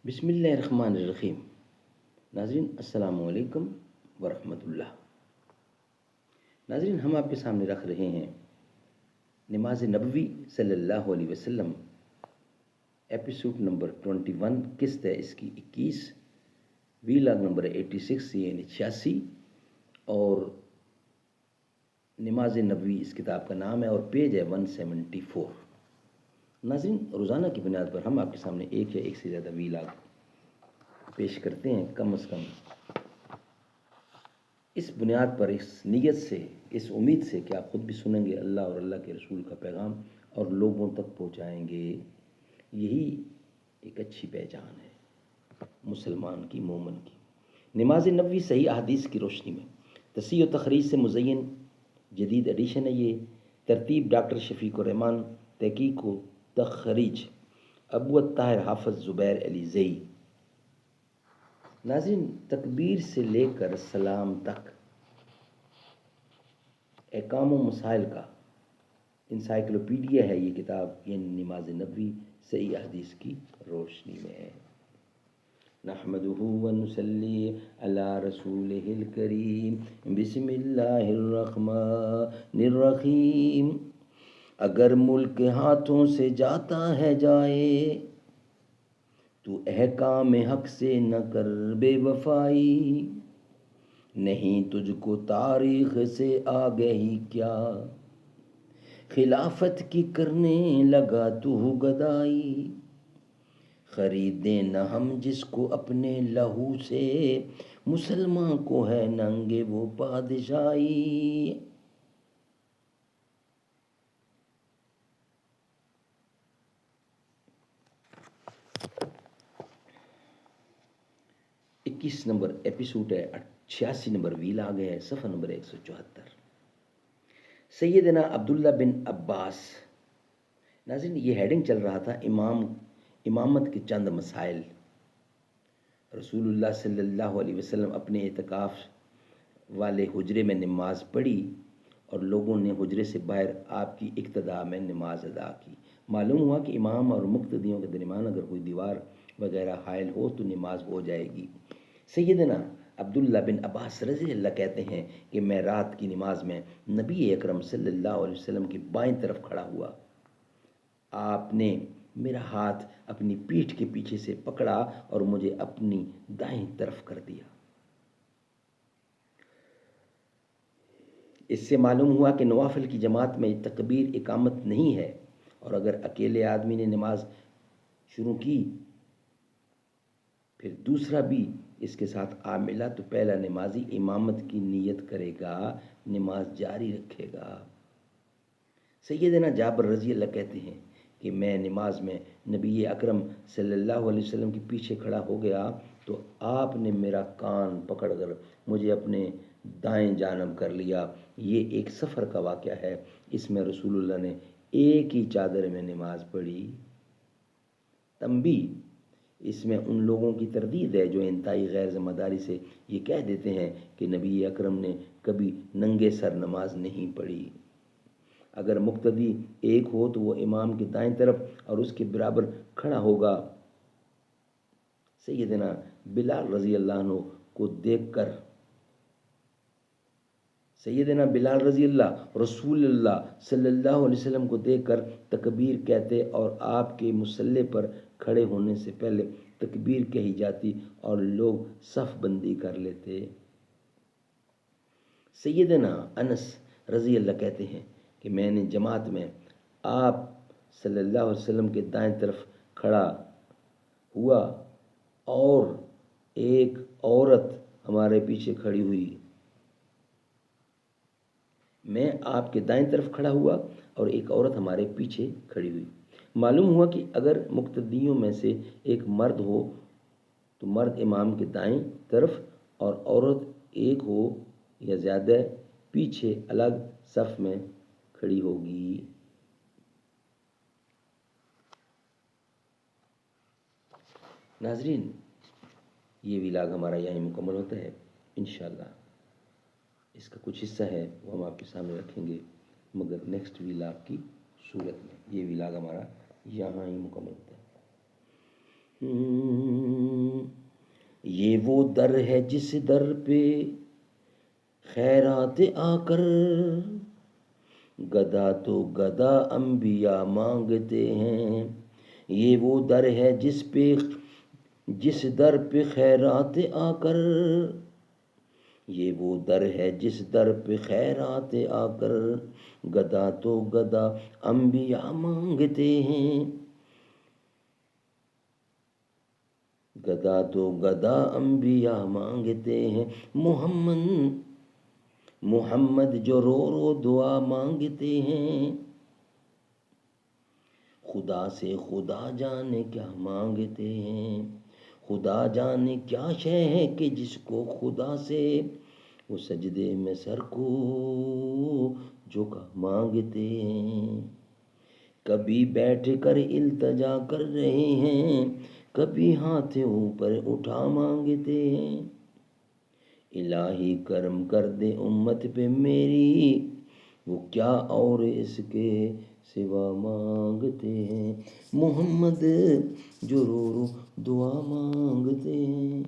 بسم اللہ الرحمن الرحیم۔ ناظرین السلام علیکم ورحمۃ اللہ۔ ناظرین ہم آپ کے سامنے رکھ رہے ہیں نماز نبوی صلی اللہ علیہ وسلم، ایپیسوڈ نمبر 21، قسط ہے اس کی 21، ویلاگ نمبر 86 یعنی 86، اور نماز نبوی اس کتاب کا نام ہے اور پیج ہے 174۔ ناظرین روزانہ کی بنیاد پر ہم آپ کے سامنے ایک یا ایک سے زیادہ ویلاگ پیش کرتے ہیں، کم از کم اس بنیاد پر، اس نیت سے، اس امید سے کہ آپ خود بھی سنیں گے اللہ اور اللہ کے رسول کا پیغام اور لوگوں تک پہنچائیں گے۔ یہی ایک اچھی پہچان ہے مسلمان کی، مومن کی۔ نماز نبوی صحیح احادیث کی روشنی میں تصحیح و تخریج سے مزین جدید ایڈیشن ہے یہ۔ ترتیب ڈاکٹر شفیق الرحمان، تحقیق و تخریج ابو الطاہر حافظ زبیر علی زئی۔ ناظرین تکبیر سے لے کر سلام تک احکام و مسائل کا انسائکلوپیڈیا ہے یہ کتاب، یعنی نماز نبوی صحیح احادیث کی روشنی میں۔ نحمدہ ونصلی علی رسولہ الکریم، بسم اللہ الرحمن الرحیم۔ اگر ملک ہاتھوں سے جاتا ہے جائے، تو احکام حق سے نہ کر بے وفائی۔ نہیں تجھ کو تاریخ سے آگہی کیا، خلافت کی کرنے لگا تو گدائی۔ خریدیں نہ ہم جس کو اپنے لہو سے، مسلمان کو ہے ننگے وہ بادشاہی۔ اکیس نمبر ایپیسوڈ ہے، 86 نمبر ویلاگ ہے، صفحہ نمبر 174۔ سیدنا عبداللہ بن عباس۔ ناظرین یہ ہیڈنگ چل رہا تھا امامت کے چند مسائل۔ رسول اللہ صلی اللہ علیہ وسلم اپنے اعتکاف والے حجرے میں نماز پڑھی اور لوگوں نے حجرے سے باہر آپ کی اقتداء میں نماز ادا کی۔ معلوم ہوا کہ امام اور مقتدیوں کے درمیان اگر کوئی دیوار وغیرہ حائل ہو تو نماز ہو جائے گی۔ سیدنا عبداللہ بن عباس رضی اللہ کہتے ہیں کہ میں رات کی نماز میں نبی اکرم صلی اللہ علیہ وسلم کی بائیں طرف کھڑا ہوا۔ آپ نے میرا ہاتھ اپنی پیٹھ کے پیچھے سے پکڑا اور مجھے اپنی دائیں طرف کر دیا۔ اس سے معلوم ہوا کہ نوافل کی جماعت میں تکبیر اقامت نہیں ہے، اور اگر اکیلے آدمی نے نماز شروع کی پھر دوسرا بھی اس کے ساتھ آ ملا تو پہلا نمازی امامت کی نیت کرے گا، نماز جاری رکھے گا۔ سیدنا جابر رضی اللہ کہتے ہیں کہ میں نماز میں نبی اکرم صلی اللہ علیہ وسلم کے پیچھے کھڑا ہو گیا تو آپ نے میرا کان پکڑ کر مجھے اپنے دائیں جانب کر لیا۔ یہ ایک سفر کا واقعہ ہے، اس میں رسول اللہ نے ایک ہی چادر میں نماز پڑھی۔ تنبیہ، اس میں ان لوگوں کی تردید ہے جو انتہائی غیر ذمہ داری سے یہ کہہ دیتے ہیں کہ نبی اکرم نے کبھی ننگے سر نماز نہیں پڑھی۔ اگر مقتدی ایک ہو تو وہ امام کی دائیں طرف اور اس کے برابر کھڑا ہوگا۔ سیدنا بلال رضی اللہ عنہ کو دیکھ کر سیدنا بلال رضی اللہ رسول اللہ صلی اللہ علیہ وسلم کو دیکھ کر تکبیر کہتے اور آپ کے مصلی پر کھڑے ہونے سے پہلے تکبیر کہی جاتی اور لوگ صف بندی کر لیتے۔ سیدنا انس رضی اللہ کہتے ہیں کہ میں نے جماعت میں آپ صلی اللہ علیہ وسلم کے دائیں طرف کھڑا ہوا اور ایک عورت ہمارے پیچھے کھڑی ہوئی۔ میں آپ کے دائیں طرف کھڑا ہوا اور ایک عورت ہمارے پیچھے کھڑی ہوئی۔ معلوم ہوا کہ اگر مقتدیوں میں سے ایک مرد ہو تو مرد امام کے دائیں طرف اور عورت ایک ہو یا زیادہ پیچھے الگ صف میں کھڑی ہوگی۔ ناظرین یہ ویلاگ ہمارا یہیں مکمل ہوتا ہے۔ انشاءاللہ اس کا کچھ حصہ ہے وہ ہم آپ کے سامنے رکھیں گے، مگر نیکسٹ ویلاگ کی صورت میں۔ یہ ویلاگ ہمارا یہاں ہی مکمل ہوتا ہے۔ یہ وہ در ہے جس در پہ خیرات آ کر گدا تو گدا انبیاء مانگتے ہیں. یہ وہ در ہے جس در پہ خیرات آ کر، یہ وہ در ہے جس در پہ خیرات آ کر گدا تو گدا انبیاء مانگتے ہیں. گدا تو گدا انبیاء مانگتے ہیں. محمد جو رو رو دعا مانگتے ہیں. خدا سے خدا جانے کیا مانگتے ہیں. خدا جانے کیا شے ہے کہ جس کو خدا سے وہ سجدے میں سر کو جھکا مانگتے ہیں. کبھی بیٹھ کر التجا کر رہے ہیں، کبھی ہاتھ اوپر اٹھا مانگتے ہیں. الہی کرم کر دے امت پہ میری، وہ کیا اور اس کے سوا مانگتے ہیں. محمد جو رو رو دعا مانگتے ہیں.